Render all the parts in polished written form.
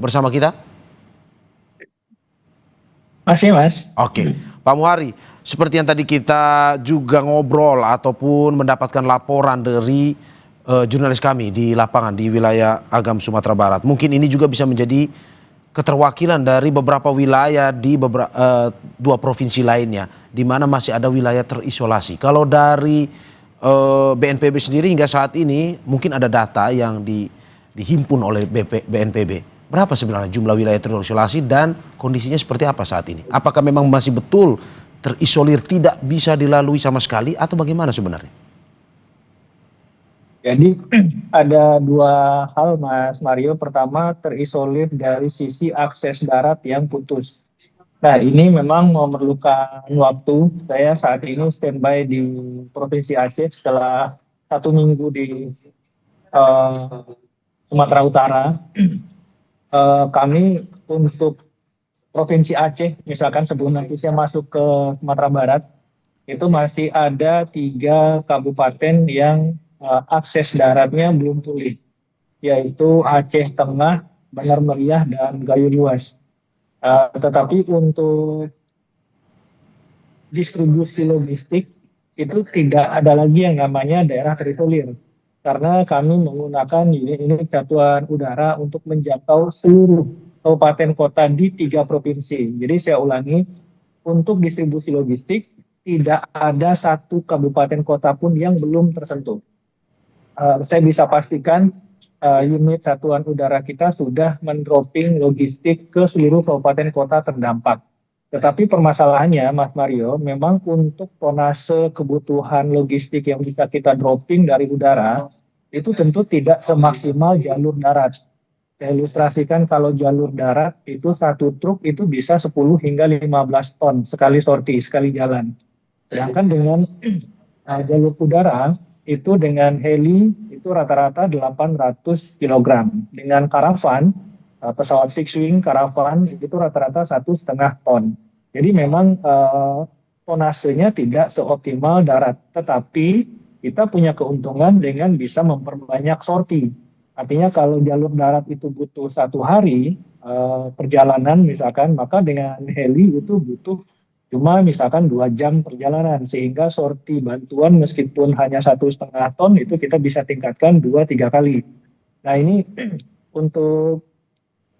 Bersama kita? Masih, Mas. Oke, Pak Muhari, seperti yang tadi kita juga ngobrol ataupun mendapatkan laporan dari jurnalis kami di lapangan di wilayah Agam Sumatera Barat. Mungkin ini juga bisa menjadi keterwakilan dari beberapa wilayah di dua provinsi lainnya, di mana masih ada wilayah terisolasi. Kalau dari BNPB sendiri hingga saat ini mungkin ada data yang dihimpun oleh BNPB. Berapa sebenarnya jumlah wilayah terisolasi dan kondisinya seperti apa saat ini? Apakah memang masih betul terisolir tidak bisa dilalui sama sekali atau bagaimana sebenarnya? Jadi ada dua hal, Mas Mario. Pertama, terisolir dari sisi akses darat yang putus. Nah, ini memang memerlukan waktu. Saya saat ini standby di Provinsi Aceh setelah 1 minggu di eh, Sumatera Utara. Kami untuk Provinsi Aceh, misalkan sebelum nanti saya masuk ke Sumatera Barat, itu masih ada 3 kabupaten yang akses daratnya belum pulih, yaitu Aceh Tengah, Benar Meriah, dan Gayo Luas. Tetapi untuk distribusi logistik itu tidak ada lagi yang namanya daerah terisolir, karena kami menggunakan unit satuan udara untuk menjangkau seluruh kabupaten kota di 3 provinsi. Jadi saya ulangi, untuk distribusi logistik tidak ada satu kabupaten kota pun yang belum tersentuh. Saya bisa pastikan unit satuan udara kita sudah mendropping logistik ke seluruh kabupaten kota terdampak. Tetapi permasalahannya, Mas Mario, memang untuk tonase kebutuhan logistik yang bisa kita dropping dari udara, itu tentu tidak semaksimal jalur darat. Saya ilustrasikan, kalau jalur darat itu satu truk itu bisa 10 hingga 15 ton sekali sorti, sekali jalan. Sedangkan dengan jalur udara itu dengan heli itu rata-rata 800 kg. Dengan karavan, pesawat fixed wing karavan itu rata-rata 1,5 ton. Jadi memang tonasenya tidak seoptimal darat, tetapi kita punya keuntungan dengan bisa memperbanyak sorti. Artinya kalau jalur darat itu butuh 1 hari perjalanan misalkan, maka dengan heli itu butuh cuma misalkan 2 jam perjalanan, sehingga sorti bantuan meskipun hanya 1,5 ton itu kita bisa tingkatkan 2-3 kali. Nah ini untuk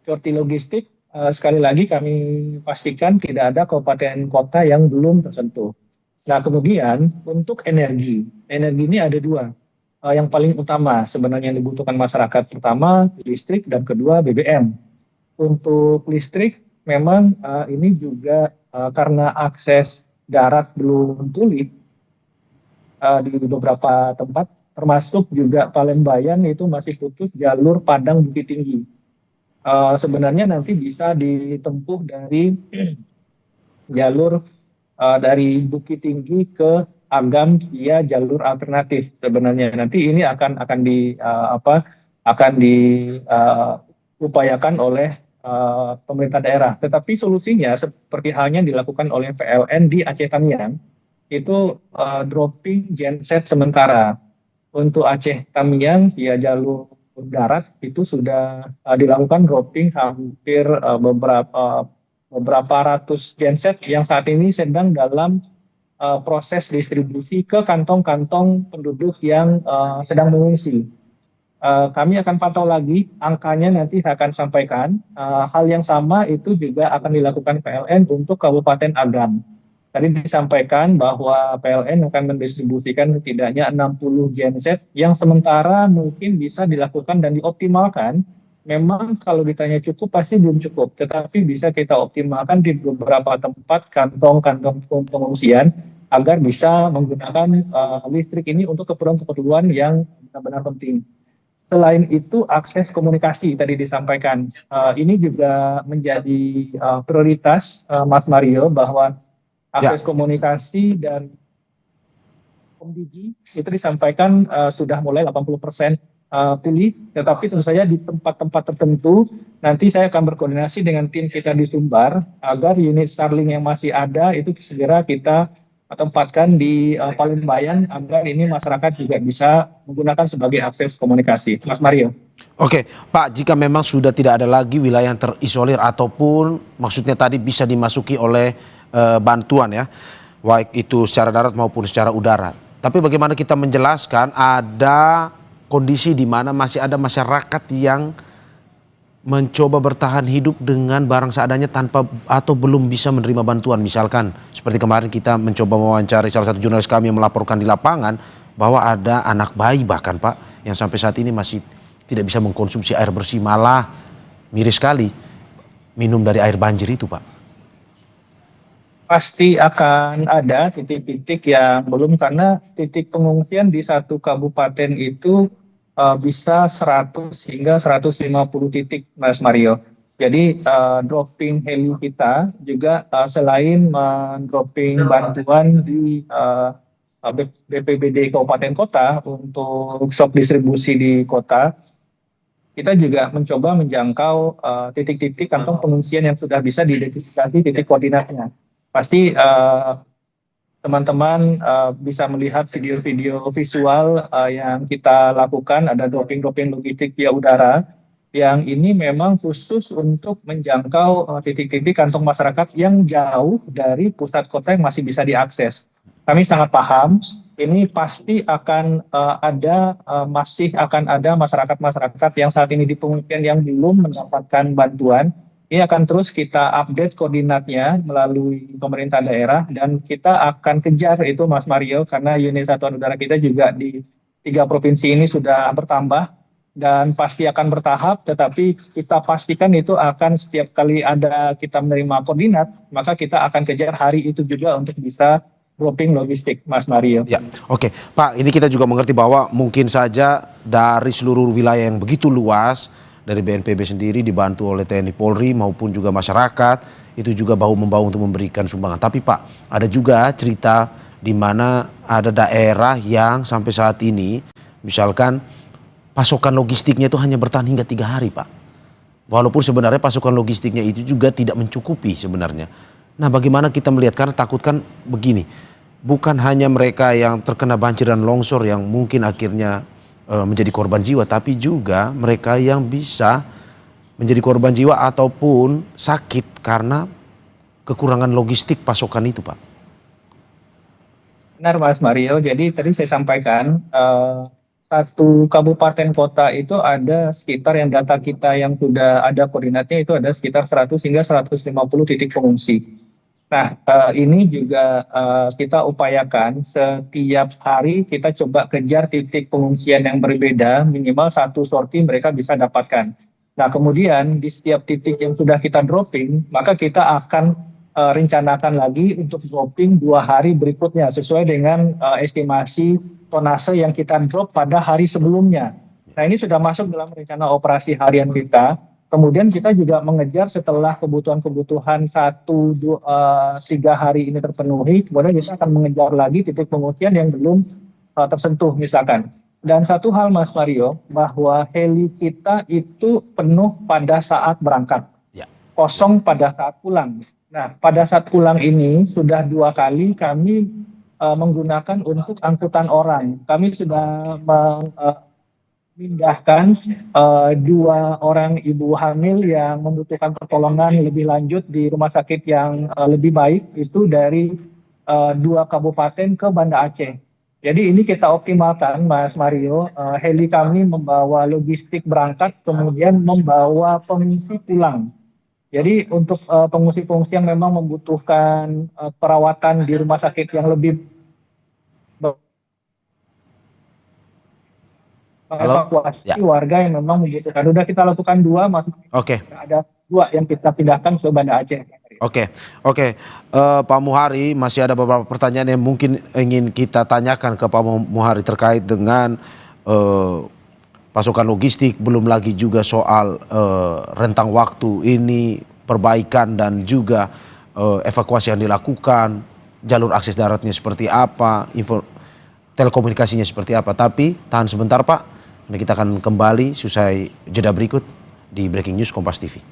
sorti logistik, sekali lagi kami pastikan tidak ada kabupaten kota yang belum tersentuh. Nah kemudian untuk energi, energi ini ada dua. Yang paling utama sebenarnya yang dibutuhkan masyarakat, pertama listrik dan kedua BBM. Untuk listrik memang ini juga karena akses darat belum pulih di beberapa tempat, termasuk juga Palembang itu masih putus jalur Padang Bukit Tinggi. Sebenarnya nanti bisa ditempuh dari jalur dari Bukit Tinggi ke Agam via jalur alternatif. Sebenarnya nanti ini akan diupayakan oleh pemerintah daerah. Tetapi solusinya seperti halnya dilakukan oleh PLN di Aceh Tamiang, itu dropping genset sementara. Untuk Aceh Tamiang via jalur darat itu sudah dilakukan dropping hampir beberapa ratus genset yang saat ini sedang dalam proses distribusi ke kantong-kantong penduduk yang sedang mengungsi. Kami akan pantau lagi angkanya, nanti saya akan sampaikan. Hal yang sama itu juga akan dilakukan PLN untuk Kabupaten Agam. Tadi disampaikan bahwa PLN akan mendistribusikan setidaknya 60 genset yang sementara mungkin bisa dilakukan dan dioptimalkan. Memang kalau ditanya cukup, pasti belum cukup, tetapi bisa kita optimalkan di beberapa tempat kantong-kantong pengungsian agar bisa menggunakan listrik ini untuk keperluan-keperluan yang benar-benar penting. Selain itu, akses komunikasi tadi disampaikan. Ini juga menjadi prioritas, Mas Mario, bahwa Ya, akses komunikasi dan Komdigi itu disampaikan sudah mulai 80% pulih, tetapi tentu saja di tempat-tempat tertentu nanti saya akan berkoordinasi dengan tim kita di Sumbar agar unit Starlink yang masih ada itu segera kita tempatkan di Palembang agar ini masyarakat juga bisa menggunakan sebagai akses komunikasi. Mas Mario. Oke, Pak, jika memang sudah tidak ada lagi wilayah yang terisolir ataupun maksudnya tadi bisa dimasuki oleh bantuan ya, baik itu secara darat maupun secara udara. Tapi bagaimana kita menjelaskan ada kondisi di mana masih ada masyarakat yang mencoba bertahan hidup dengan barang seadanya tanpa atau belum bisa menerima bantuan. Misalkan seperti kemarin kita mencoba mewawancari salah satu jurnalis kami yang melaporkan di lapangan bahwa ada anak bayi bahkan Pak yang sampai saat ini masih tidak bisa mengkonsumsi air bersih, malah miris sekali minum dari air banjir itu Pak. Pasti akan ada titik-titik yang belum, karena titik pengungsian di satu kabupaten itu bisa 100 hingga 150 titik, Mas Mario. Jadi dropping heli kita juga selain mendropping bantuan di BPBD kabupaten kota untuk shop distribusi di kota, kita juga mencoba menjangkau titik-titik kantong pengungsian yang sudah bisa diidentifikasi titik koordinatnya. Pasti teman-teman bisa melihat video-video visual yang kita lakukan, ada dropping-dropping logistik via udara, yang ini memang khusus untuk menjangkau titik-titik kantong masyarakat yang jauh dari pusat kota yang masih bisa diakses. Kami sangat paham, ini pasti akan masih akan ada masyarakat-masyarakat yang saat ini di pengungsian yang belum mendapatkan bantuan. Ini akan terus kita update koordinatnya melalui pemerintah daerah, dan kita akan kejar itu Mas Mario, karena unit satuan udara kita juga di 3 provinsi ini sudah bertambah dan pasti akan bertahap, tetapi kita pastikan itu akan setiap kali ada kita menerima koordinat, maka kita akan kejar hari itu juga untuk bisa dropping logistik, Mas Mario. Ya, oke. Pak, ini kita juga mengerti bahwa mungkin saja dari seluruh wilayah yang begitu luas, dari BNPB sendiri dibantu oleh TNI Polri maupun juga masyarakat, itu juga bahu-membahu untuk memberikan sumbangan. Tapi Pak, ada juga cerita di mana ada daerah yang sampai saat ini, misalkan pasokan logistiknya itu hanya bertahan hingga 3 hari Pak. Walaupun sebenarnya pasokan logistiknya itu juga tidak mencukupi sebenarnya. Nah bagaimana kita melihat, karena takutkan begini, bukan hanya mereka yang terkena banjir dan longsor yang mungkin akhirnya menjadi korban jiwa, tapi juga mereka yang bisa menjadi korban jiwa ataupun sakit karena kekurangan logistik pasokan itu Pak. Benar Mas Mario, jadi tadi saya sampaikan satu kabupaten kota itu ada sekitar, yang data kita yang sudah ada koordinatnya itu ada sekitar 100 hingga 150 titik pengungsi. Nah, ini juga kita upayakan setiap hari kita coba kejar titik pengungsian yang berbeda, minimal 1 sorti mereka bisa dapatkan. Nah, kemudian di setiap titik yang sudah kita dropping, maka kita akan rencanakan lagi untuk dropping 2 hari berikutnya sesuai dengan estimasi tonase yang kita drop pada hari sebelumnya. Nah, ini sudah masuk dalam rencana operasi harian kita. Kemudian kita juga mengejar setelah kebutuhan-kebutuhan 1-3 hari ini terpenuhi, kemudian kita akan mengejar lagi titik pengungsian yang belum tersentuh misalkan. Dan satu hal Mas Mario, bahwa heli kita itu penuh pada saat berangkat, kosong pada saat pulang. Nah pada saat pulang ini sudah 2 kali kami menggunakan untuk angkutan orang. Kami sudah memindahkan 2 orang ibu hamil yang membutuhkan pertolongan lebih lanjut di rumah sakit yang lebih baik, itu dari 2 kabupaten ke Banda Aceh. Jadi ini kita optimalkan Mas Mario, heli kami membawa logistik berangkat, kemudian membawa pengungsi pulang. Jadi untuk pengungsi-pengungsi yang memang membutuhkan perawatan di rumah sakit yang lebih evakuasi warga yang memang membutuhkan. Sudah kita lakukan 2, Mas. Oke. Ada 2 yang kita pindahkan ke Banda Aceh. Oke. Pak Muhari, masih ada beberapa pertanyaan yang mungkin ingin kita tanyakan ke Pak Muhari terkait dengan pasokan logistik, belum lagi juga soal rentang waktu ini, perbaikan dan juga evakuasi yang dilakukan, jalur akses daratnya seperti apa, telekomunikasinya seperti apa. Tapi tahan sebentar Pak. Kita akan kembali selesai jeda berikut di Breaking News Kompas TV.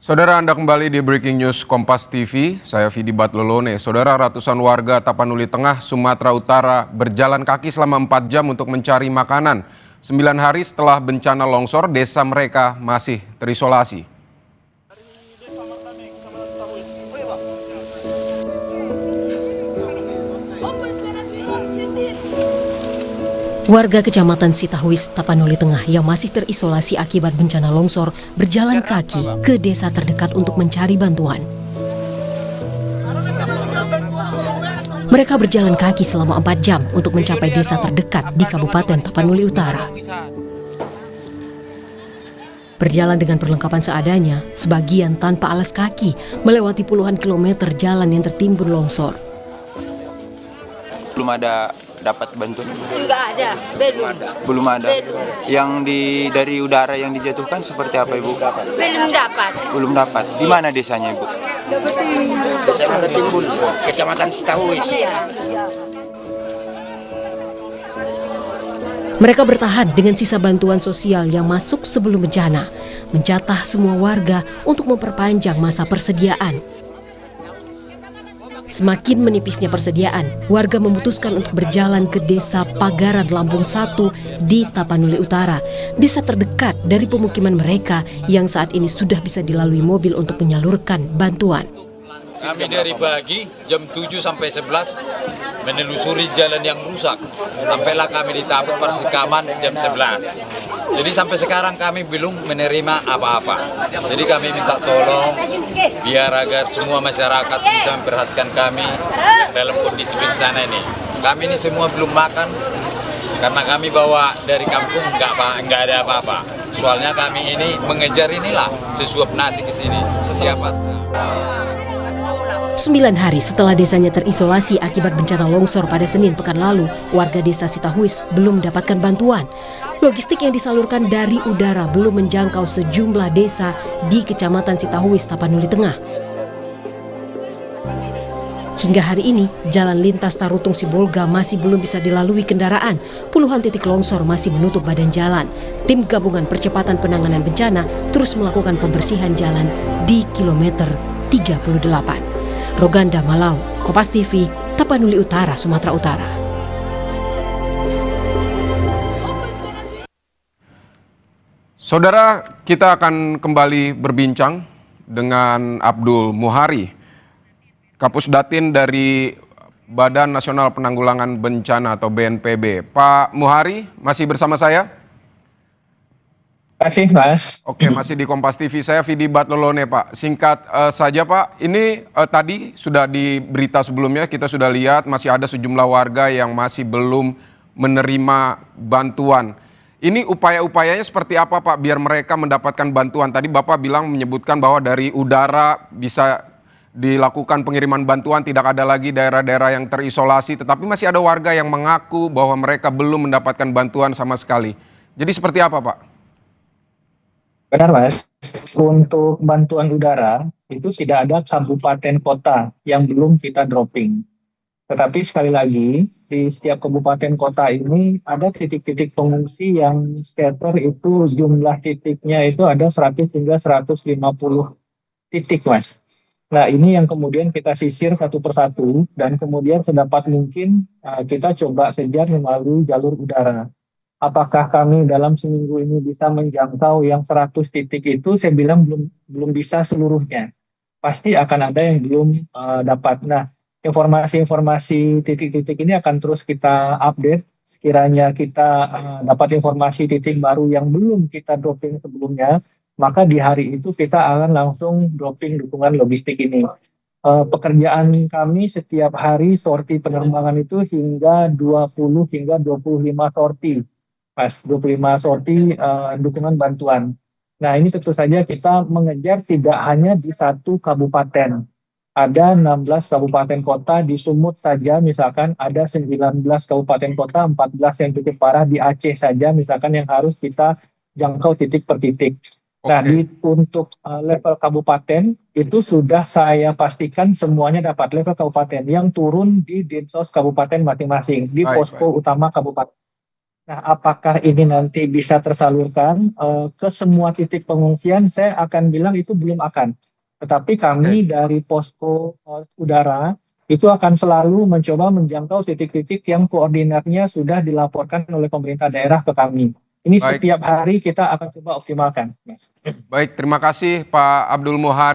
Saudara, Anda kembali di Breaking News Kompas TV, saya Vidi Batlolone. Saudara, ratusan warga Tapanuli Tengah, Sumatera Utara berjalan kaki selama 4 jam untuk mencari makanan. 9 hari setelah bencana longsor, desa mereka masih terisolasi. Warga Kecamatan Sitahuis, Tapanuli Tengah yang masih terisolasi akibat bencana longsor berjalan kaki ke desa terdekat untuk mencari bantuan. Mereka berjalan kaki selama 4 jam untuk mencapai desa terdekat di Kabupaten Tapanuli Utara. Berjalan dengan perlengkapan seadanya, sebagian tanpa alas kaki, melewati puluhan kilometer jalan yang tertimbun longsor. Belum ada dapat bantuan? Enggak ada, Belum ada. Yang dari udara yang dijatuhkan seperti apa, Ibu? belum dapat. Belum dapat. Di mana desanya, Ibu? Desa Ketimbun, Kecamatan Sitahuis. Mereka bertahan dengan sisa bantuan sosial yang masuk sebelum bencana, menjatah semua warga untuk memperpanjang masa persediaan. Semakin menipisnya persediaan, warga memutuskan untuk berjalan ke desa Pagaran Lampung 1 di Tapanuli Utara, desa terdekat dari pemukiman mereka yang saat ini sudah bisa dilalui mobil untuk menyalurkan bantuan. Kami dari pagi jam 7 sampai 11 menelusuri jalan yang rusak. Sampailah kami di Taput Persikaman jam 11. Jadi sampai sekarang kami belum menerima apa-apa. Jadi kami minta tolong biar agar semua masyarakat bisa memperhatikan kami dalam kondisi bencana ini. Kami ini semua belum makan karena kami bawa dari kampung nggak ada apa-apa. Soalnya kami ini mengejar inilah sesuap nasi ke sini. Siapa? 9 hari setelah desanya terisolasi akibat bencana longsor pada Senin pekan lalu, warga desa Sitahuis belum mendapatkan bantuan. Logistik yang disalurkan dari udara belum menjangkau sejumlah desa di Kecamatan Sitahuis, Tapanuli Tengah. Hingga hari ini, jalan lintas Tarutung Sibolga masih belum bisa dilalui kendaraan. Puluhan titik longsor masih menutup badan jalan. Tim Gabungan Percepatan Penanganan Bencana terus melakukan pembersihan jalan di kilometer 38. Roganda Malau, Kompas TV, Tapanuli Utara, Sumatera Utara. Saudara, kita akan kembali berbincang dengan Abdul Muhari, Kapusdatin dari Badan Nasional Penanggulangan Bencana atau BNPB. Pak Muhari, masih bersama saya? Terima kasih, Mas. Oke, masih di Kompas TV. Saya Vidi Batlolone, Pak. Singkat saja, Pak. Ini tadi sudah di berita sebelumnya kita sudah lihat masih ada sejumlah warga yang masih belum menerima bantuan. Ini upaya-upayanya seperti apa, Pak, biar mereka mendapatkan bantuan? Tadi Bapak bilang menyebutkan bahwa dari udara bisa dilakukan pengiriman bantuan, tidak ada lagi daerah-daerah yang terisolasi, tetapi masih ada warga yang mengaku bahwa mereka belum mendapatkan bantuan sama sekali. Jadi seperti apa, Pak? Benar, Mas. Untuk bantuan udara, itu tidak ada kabupaten kota yang belum kita dropping. Tetapi sekali lagi, di setiap kabupaten kota ini ada titik-titik pengungsi yang scatter itu jumlah titiknya itu ada 100 hingga 150 titik, Mas. Nah, ini yang kemudian kita sisir satu persatu dan kemudian sedapat mungkin kita coba kejar melalui jalur udara. Apakah kami dalam seminggu ini bisa menjangkau yang 100 titik itu? Saya bilang belum bisa seluruhnya. Pasti akan ada yang belum dapat. Nah, informasi-informasi titik-titik ini akan terus kita update. Sekiranya kita dapat informasi titik baru yang belum kita dropping sebelumnya, maka di hari itu kita akan langsung dropping dukungan logistik ini. Pekerjaan kami setiap hari sorti penerbangan itu hingga 20 hingga 25 sorti. Pas 25 sorti dukungan bantuan. Nah, ini tentu saja kita mengejar tidak hanya di satu kabupaten. Ada 16 kabupaten kota di Sumut saja, misalkan ada 19 kabupaten kota, 14 yang cukup parah di Aceh saja, misalkan yang harus kita jangkau titik per titik. Nah, untuk level kabupaten itu sudah saya pastikan semuanya dapat level kabupaten yang turun di Dinsos kabupaten masing-masing, di posko utama kabupaten. Nah, apakah ini nanti bisa tersalurkan ke semua titik pengungsian? Saya akan bilang itu belum akan. Tetapi kami dari posko udara itu akan selalu mencoba menjangkau titik-titik yang koordinatnya sudah dilaporkan oleh pemerintah daerah ke kami. Ini Baik. setiap hari kita akan coba optimalkan, Mas. Baik, terima kasih Pak Abdul Muhar.